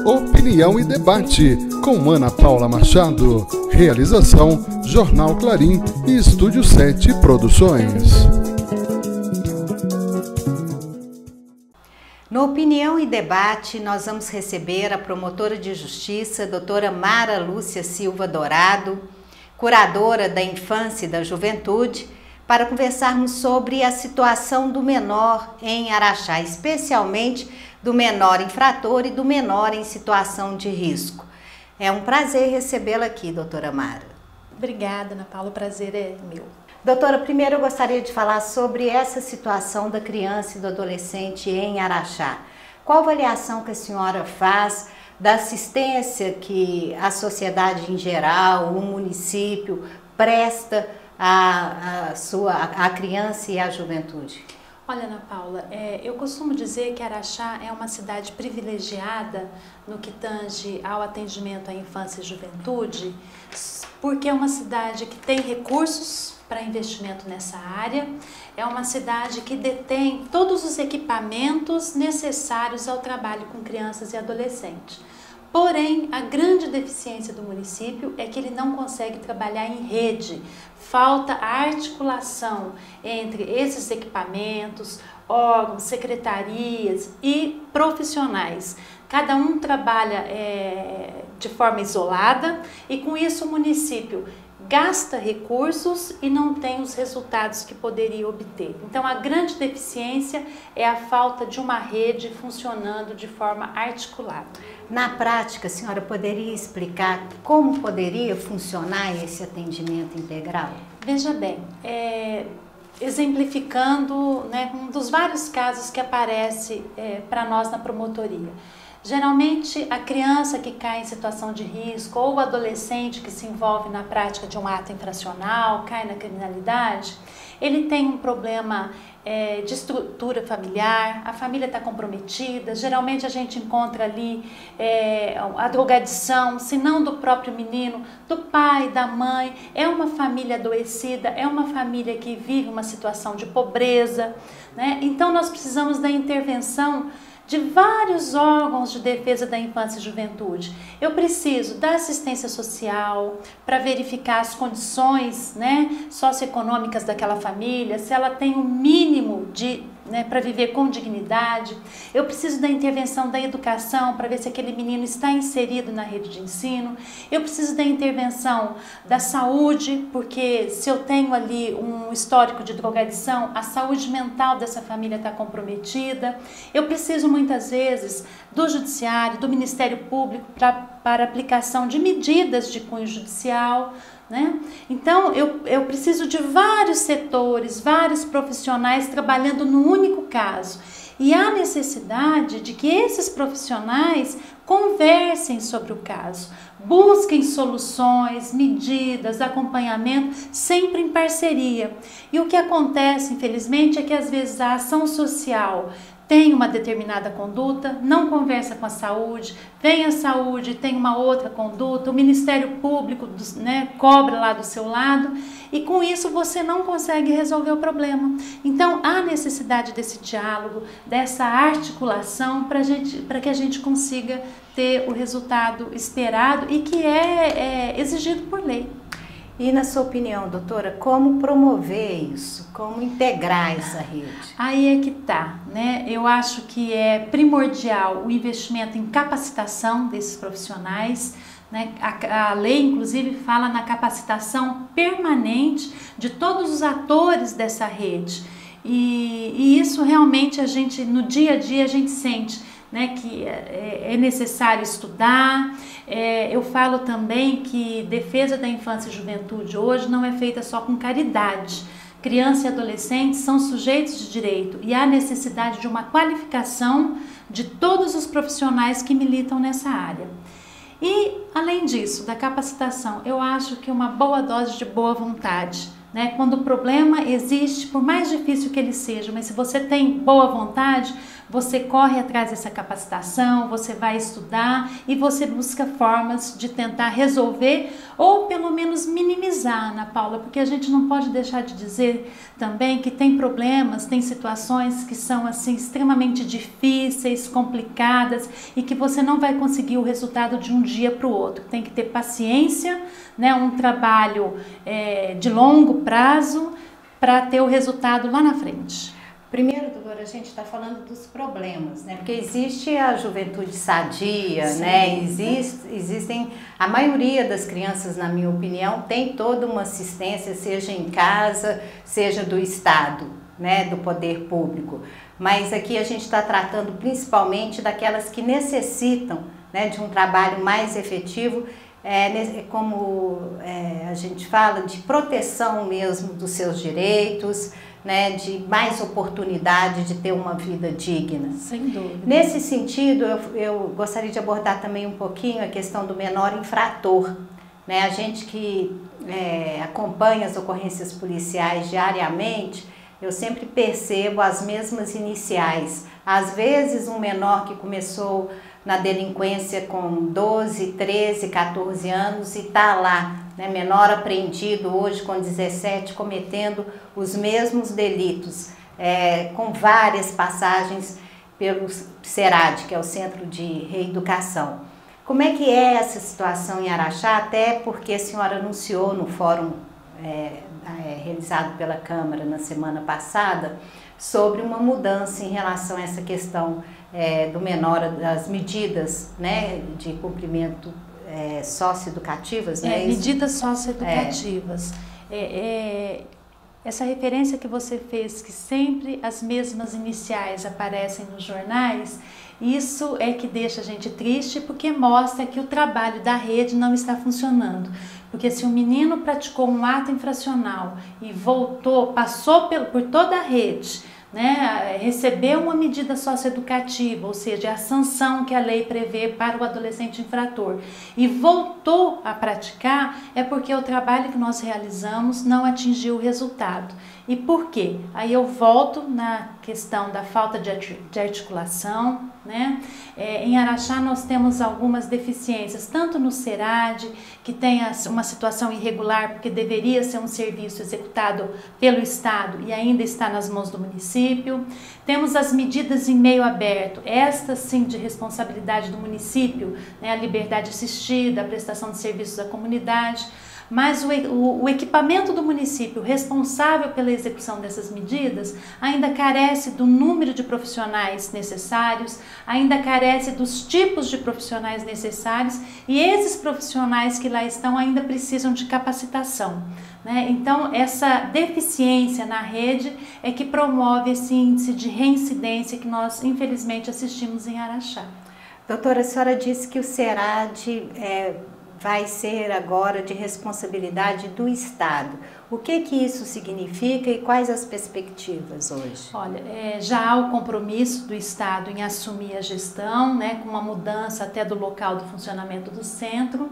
Opinião e Debate, com Ana Paula Machado. Realização, Jornal Clarim e Estúdio 7 Produções. No Opinião e Debate, nós vamos receber a promotora de justiça, doutora Mara Lúcia Silva Dourado, curadora da infância e da juventude, para conversarmos sobre a situação do menor em Araxá, especialmente do menor infrator e do menor em situação de risco. É um prazer recebê-la aqui, doutora Mara. Obrigada, Ana Paula, o prazer é meu. Doutora, primeiro eu gostaria de falar sobre essa situação da criança e do adolescente em Araxá. Qual avaliação que a senhora faz da assistência que a sociedade em geral, o município, presta à criança e à juventude? Olha, Ana Paula, eu costumo dizer que Araxá é uma cidade privilegiada no que tange ao atendimento à infância e juventude, porque é uma cidade que tem recursos para investimento nessa área, é uma cidade que detém todos os equipamentos necessários ao trabalho com crianças e adolescentes. Porém, a grande deficiência do município é que ele não consegue trabalhar em rede. Falta a articulação entre esses equipamentos, órgãos, secretarias e profissionais. Cada um trabalha de forma isolada e com isso o município gasta recursos e não tem os resultados que poderia obter. Então, a grande deficiência é a falta de uma rede funcionando de forma articulada. Na prática, a senhora poderia explicar como poderia funcionar esse atendimento integral? Veja bem, exemplificando, né, um dos vários casos que aparece para nós na promotoria. Geralmente, a criança que cai em situação de risco ou o adolescente que se envolve na prática de um ato infracional, cai na criminalidade, ele tem um problema de estrutura familiar, a família está comprometida, geralmente a gente encontra ali a drogadição, se não do próprio menino, do pai, da mãe, é uma família adoecida, é uma família que vive uma situação de pobreza, né? Então nós precisamos da intervenção de vários órgãos de defesa da infância e juventude. Eu preciso da assistência social para verificar as condições, né, socioeconômicas daquela família, se ela tem o mínimo para viver com dignidade. Eu preciso da intervenção da educação para ver se aquele menino está inserido na rede de ensino. Eu preciso da intervenção da saúde, porque se eu tenho ali um histórico de drogadição, a saúde mental dessa família está comprometida. Eu preciso muitas vezes do Judiciário, do Ministério Público para aplicação de medidas de cunho judicial, né? Então, eu preciso de vários setores, vários profissionais trabalhando no único caso. E há necessidade de que esses profissionais conversem sobre o caso, busquem soluções, medidas, acompanhamento, sempre em parceria. E o que acontece, infelizmente, é que às vezes a ação social tem uma determinada conduta, não conversa com a saúde, vem a saúde, tem uma outra conduta, o Ministério Público, né, cobra lá do seu lado e com isso você não consegue resolver o problema. Então há necessidade desse diálogo, dessa articulação para que a gente consiga ter o resultado esperado e que é exigido por lei. E na sua opinião, doutora, como promover isso? Como integrar essa rede? Aí é que tá, né? Eu acho que é primordial o investimento em capacitação desses profissionais, né? A lei, inclusive, fala na capacitação permanente de todos os atores dessa rede. E isso realmente no dia a dia a gente sente, né, que é necessário estudar. Eu falo também que defesa da infância e juventude hoje não é feita só com caridade. Criança e adolescentes são sujeitos de direito e há necessidade de uma qualificação de todos os profissionais que militam nessa área. E, além disso, da capacitação, eu acho que uma boa dose de boa vontade, né? Quando o problema existe, por mais difícil que ele seja, mas se você tem boa vontade, você corre atrás dessa capacitação, você vai estudar e você busca formas de tentar resolver ou pelo menos minimizar, Ana Paula, porque a gente não pode deixar de dizer também que tem problemas, tem situações que são assim extremamente difíceis, complicadas e que você não vai conseguir o resultado de um dia para o outro. Tem que ter paciência, né, um trabalho de longo prazo para ter o resultado lá na frente. Primeiro, doutora, a gente está falando dos problemas, né? Porque existe a juventude sadia, sim, né? Existem, a maioria das crianças, na minha opinião, tem toda uma assistência, seja em casa, seja do Estado, né? Do poder público. Mas aqui a gente está tratando principalmente daquelas que necessitam, né, de um trabalho mais efetivo, como a gente fala, de proteção mesmo dos seus direitos, né, de mais oportunidade de ter uma vida digna. Sem dúvida. Nesse sentido, eu gostaria de abordar também um pouquinho a questão do menor infrator, né? A gente que acompanha as ocorrências policiais diariamente, eu sempre percebo as mesmas iniciais. Às vezes um menor que começou na delinquência com 12, 13, 14 anos e está lá, né, menor apreendido hoje com 17, cometendo os mesmos delitos, com várias passagens pelo CERAD, que é o Centro de Reeducação. Como é que é essa situação em Araxá? Até porque a senhora anunciou no fórum realizado pela Câmara na semana passada sobre uma mudança em relação a essa questão do menor, das medidas, né, de cumprimento socioeducativas, né? Medidas socioeducativas. Essa referência que você fez, que sempre as mesmas iniciais aparecem nos jornais, isso é que deixa a gente triste, porque mostra que o trabalho da rede não está funcionando. Porque se o menino praticou um ato infracional e voltou, passou por toda a rede, né, recebeu uma medida socioeducativa, ou seja, a sanção que a lei prevê para o adolescente infrator, e voltou a praticar, é porque o trabalho que nós realizamos não atingiu o resultado. E por quê? Aí eu volto na questão da falta de articulação, né? Em Araxá nós temos algumas deficiências, tanto no CERAD, que tem uma situação irregular, porque deveria ser um serviço executado pelo Estado e ainda está nas mãos do município. Temos as medidas em meio aberto, estas sim de responsabilidade do município, né? A liberdade assistida, a prestação de serviços à comunidade. Mas o equipamento do município responsável pela execução dessas medidas ainda carece do número de profissionais necessários, ainda carece dos tipos de profissionais necessários, e esses profissionais que lá estão ainda precisam de capacitação, né? Então, essa deficiência na rede é que promove esse índice de reincidência que nós, infelizmente, assistimos em Araxá. Doutora, a senhora disse que o CERAD vai ser agora de responsabilidade do Estado. O que isso significa e quais as perspectivas hoje? Olha, já há o compromisso do Estado em assumir a gestão, né, com uma mudança até do local do funcionamento do centro.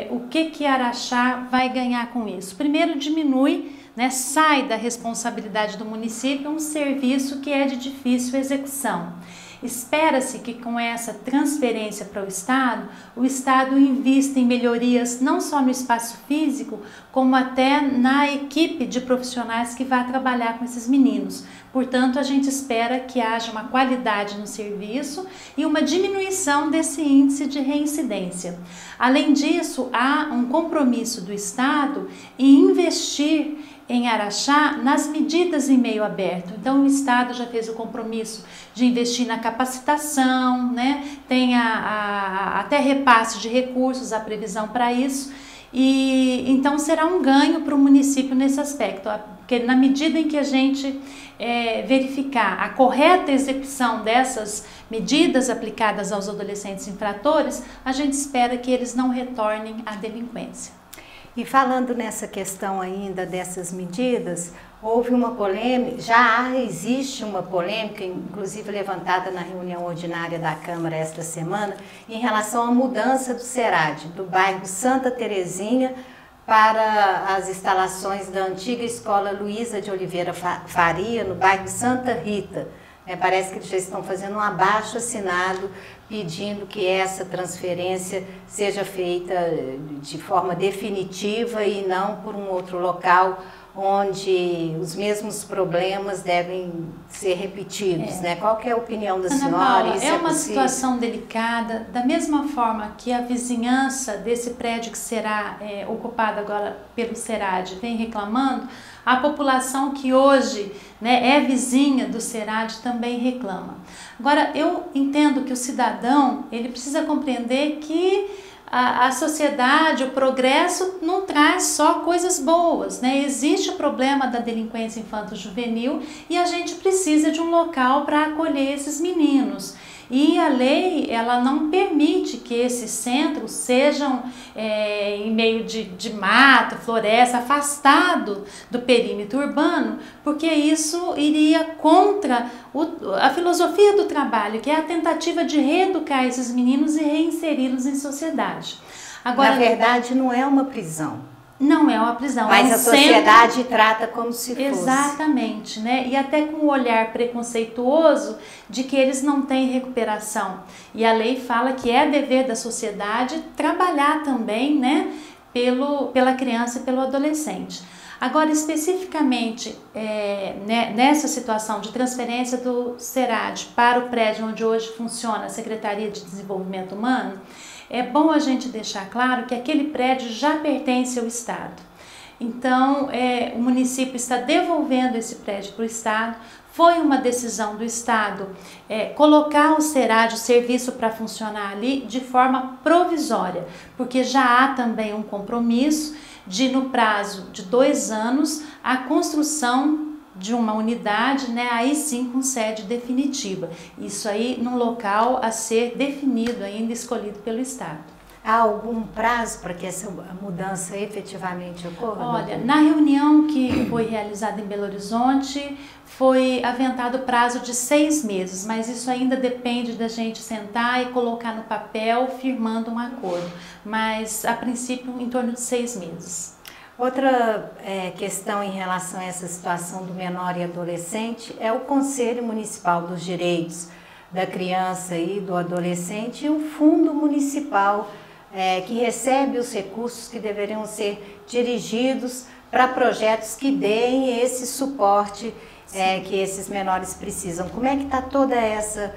O que Araxá vai ganhar com isso? Primeiro, diminui, né, sai da responsabilidade do município um serviço que é de difícil execução. Espera-se que com essa transferência para o Estado invista em melhorias não só no espaço físico, como até na equipe de profissionais que vai trabalhar com esses meninos. Portanto, a gente espera que haja uma qualidade no serviço e uma diminuição desse índice de reincidência. Além disso, há um compromisso do Estado em investir em Araxá nas medidas em meio aberto. Então o Estado já fez o compromisso de investir na capacitação, né? Tem até repasse de recursos, a previsão para isso, e então será um ganho para o município nesse aspecto, porque na medida em que a gente verificar a correta execução dessas medidas aplicadas aos adolescentes infratores, a gente espera que eles não retornem à delinquência. E falando nessa questão ainda dessas medidas, houve uma polêmica, existe uma polêmica, inclusive levantada na reunião ordinária da Câmara esta semana, em relação à mudança do CERAD, do bairro Santa Terezinha para as instalações da antiga Escola Luísa de Oliveira Faria, no bairro Santa Rita. Parece que eles já estão fazendo um abaixo-assinado pedindo que essa transferência seja feita de forma definitiva e não por um outro local onde os mesmos problemas devem ser repetidos, né? Qual que é a opinião da senhora? Paula, Isso é uma possível? situação delicada, da mesma forma que a vizinhança desse prédio que será ocupado agora pelo SERAD vem reclamando, a população que hoje, né, é vizinha do SERAD também reclama. Agora, eu entendo que o cidadão, ele precisa compreender que a sociedade, o progresso não traz só coisas boas, né? Existe o problema da delinquência infanto-juvenil e a gente precisa de um local para acolher esses meninos. E a lei, ela não permite que esses centros sejam em meio de mato, floresta, afastado do perímetro urbano, porque isso iria contra a filosofia do trabalho, que é a tentativa de reeducar esses meninos e reinseri-los em sociedade. Agora, na verdade, não é uma prisão. Não é uma prisão. Mas é um a sociedade centro... trata como se fosse. Exatamente, né? E até com um olhar preconceituoso de que eles não têm recuperação. E a lei fala que é dever da sociedade trabalhar também, né, pela criança e pelo adolescente. Agora, especificamente, nessa situação de transferência do SERAD para o prédio onde hoje funciona a Secretaria de Desenvolvimento Humano, é bom a gente deixar claro que aquele prédio já pertence ao Estado. Então, o município está devolvendo esse prédio para o Estado. Foi uma decisão do Estado colocar o SERAD, o serviço, para funcionar ali de forma provisória, porque já há também um compromisso de, no prazo de 2 anos, a construção de uma unidade, né, aí sim com sede definitiva. Isso aí num local a ser definido ainda, escolhido pelo Estado. Há algum prazo para que essa mudança efetivamente ocorra? Olha, na reunião que foi realizada em Belo Horizonte, foi aventado o prazo de 6 meses, mas isso ainda depende da gente sentar e colocar no papel, firmando um acordo. Mas, a princípio, em torno de 6 meses. Outra questão em relação a essa situação do menor e adolescente é o Conselho Municipal dos Direitos da Criança e do Adolescente e o Fundo Municipal que recebe os recursos que deveriam ser dirigidos para projetos que deem esse suporte que esses menores precisam. Como é que está toda essa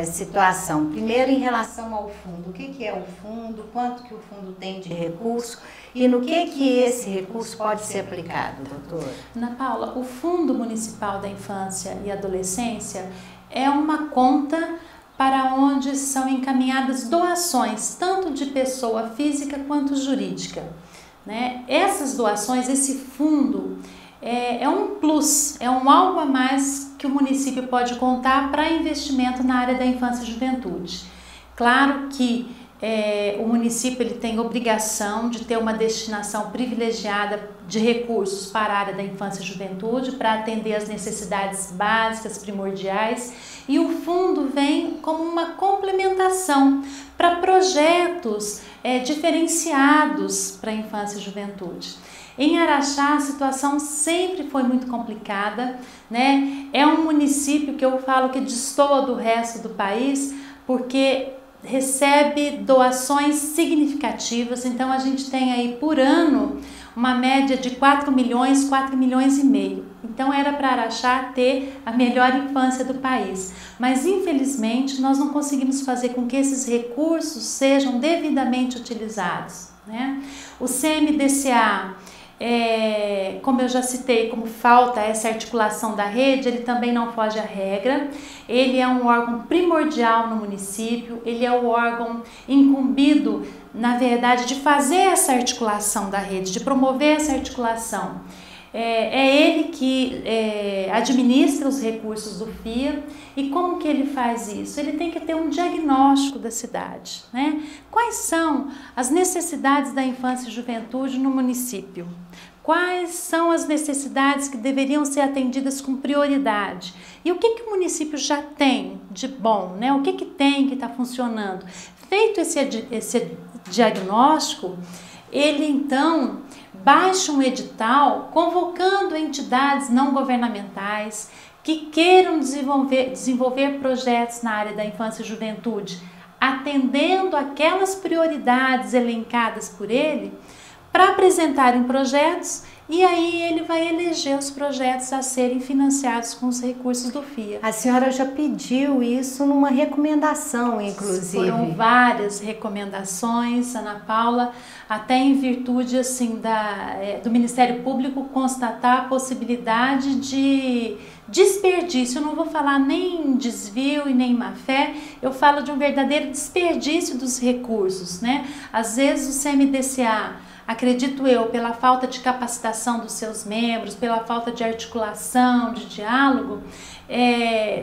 situação? Primeiro, em relação ao fundo, o que é o fundo, quanto que o fundo tem de recurso e no que esse recurso pode ser aplicado, doutora? Ana Paula, o Fundo Municipal da Infância e Adolescência é uma conta para onde são encaminhadas doações, tanto de pessoa física quanto jurídica, né? Essas doações, esse fundo, é um plus, é um algo a mais que o município pode contar para investimento na área da infância e juventude. Claro que o município ele tem obrigação de ter uma destinação privilegiada de recursos para a área da infância e juventude, para atender as necessidades básicas, primordiais, e o fundo vem como uma complementação para projetos diferenciados para a infância e juventude. Em Araxá, a situação sempre foi muito complicada, né? É um município que eu falo que destoa do resto do país, porque recebe doações significativas, então a gente tem aí por ano uma média de 4 milhões, 4 milhões e meio. Então era para Araxá ter a melhor infância do país. Mas infelizmente nós não conseguimos fazer com que esses recursos sejam devidamente utilizados, né? O CMDCA, como eu já citei, como falta essa articulação da rede, ele também não foge à regra. Ele é um órgão primordial no município, ele é o órgão incumbido, na verdade, de fazer essa articulação da rede, de promover essa articulação. É ele que administra os recursos do FIA. E como que ele faz isso? Ele tem que ter um diagnóstico da cidade, né? Quais são as necessidades da infância e juventude no município? Quais são as necessidades que deveriam ser atendidas com prioridade? E o que o município já tem de bom, né? O que tem que está funcionando? Feito esse diagnóstico, ele então baixa um edital convocando entidades não governamentais que queiram desenvolver projetos na área da infância e juventude, atendendo aquelas prioridades elencadas por ele, para apresentarem projetos, e aí ele vai eleger os projetos a serem financiados com os recursos do FIA. A senhora já pediu isso numa recomendação, inclusive. Foram várias recomendações, Ana Paula, até em virtude assim, do Ministério Público constatar a possibilidade de desperdício. Eu não vou falar nem desvio e nem má-fé, eu falo de um verdadeiro desperdício dos recursos, né? Às vezes o CMDCA, acredito eu, pela falta de capacitação dos seus membros, pela falta de articulação, de diálogo,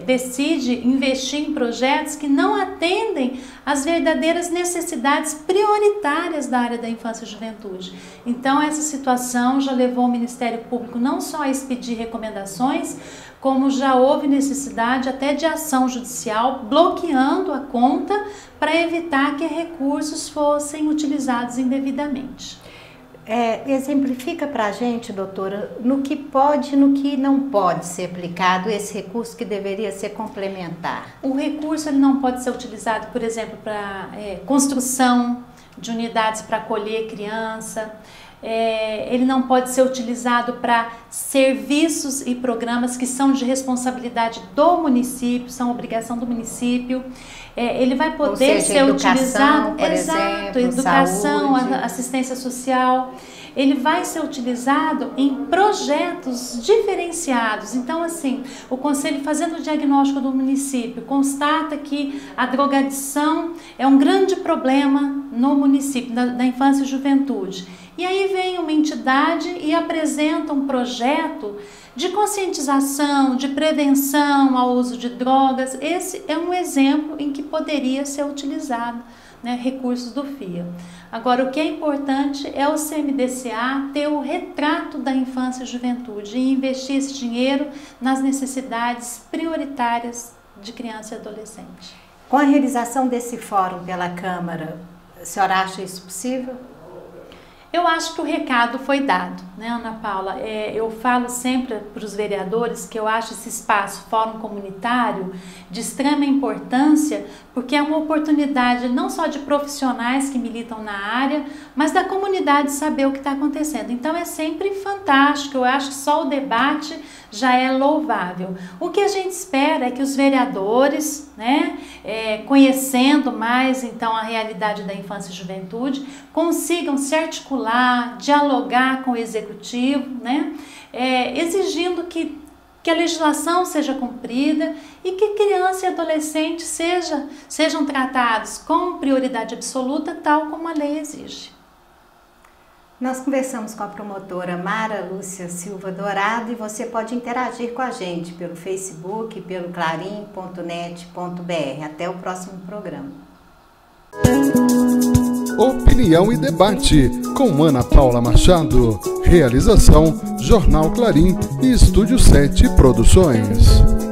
decide investir em projetos que não atendem às verdadeiras necessidades prioritárias da área da infância e juventude. Então, essa situação já levou o Ministério Público não só a expedir recomendações, como já houve necessidade até de ação judicial bloqueando a conta para evitar que recursos fossem utilizados indevidamente. Exemplifica para a gente, doutora, no que pode e no que não pode ser aplicado esse recurso que deveria ser complementar. O recurso ele não pode ser utilizado, por exemplo, para construção de unidades para acolher criança, ele não pode ser utilizado para serviços e programas que são de responsabilidade do município, são obrigação do município. Ele vai poder ser utilizado, por exemplo, educação, saúde, assistência social. Ele vai ser utilizado em projetos diferenciados. Então, assim, o Conselho, fazendo o diagnóstico do município, constata que a drogadição é um grande problema no município, da infância e juventude. E aí vem uma entidade e apresenta um projeto de conscientização, de prevenção ao uso de drogas. Esse é um exemplo em que poderia ser utilizado, né, recursos do FIA. Agora, o que é importante é o CMDCA ter o retrato da infância e juventude e investir esse dinheiro nas necessidades prioritárias de criança e adolescente. Com a realização desse fórum pela Câmara, a senhora acha isso possível? Eu acho que o recado foi dado, né, Ana Paula? Eu falo sempre para os vereadores que eu acho esse espaço, fórum comunitário, de extrema importância, porque é uma oportunidade não só de profissionais que militam na área, mas da comunidade saber o que está acontecendo. Então é sempre fantástico, eu acho que só o debate já é louvável. O que a gente espera é que os vereadores, né, conhecendo mais então a realidade da infância e juventude, consigam se articular, dialogar com o executivo, né, exigindo que a legislação seja cumprida e que criança e adolescente sejam tratados com prioridade absoluta, tal como a lei exige. Nós conversamos com a promotora Mara Lúcia Silva Dourado e você pode interagir com a gente pelo Facebook, pelo clarim.net.br. Até o próximo programa. Opinião e debate com Ana Paula Machado. Realização Jornal Clarim e Estúdio 7 Produções.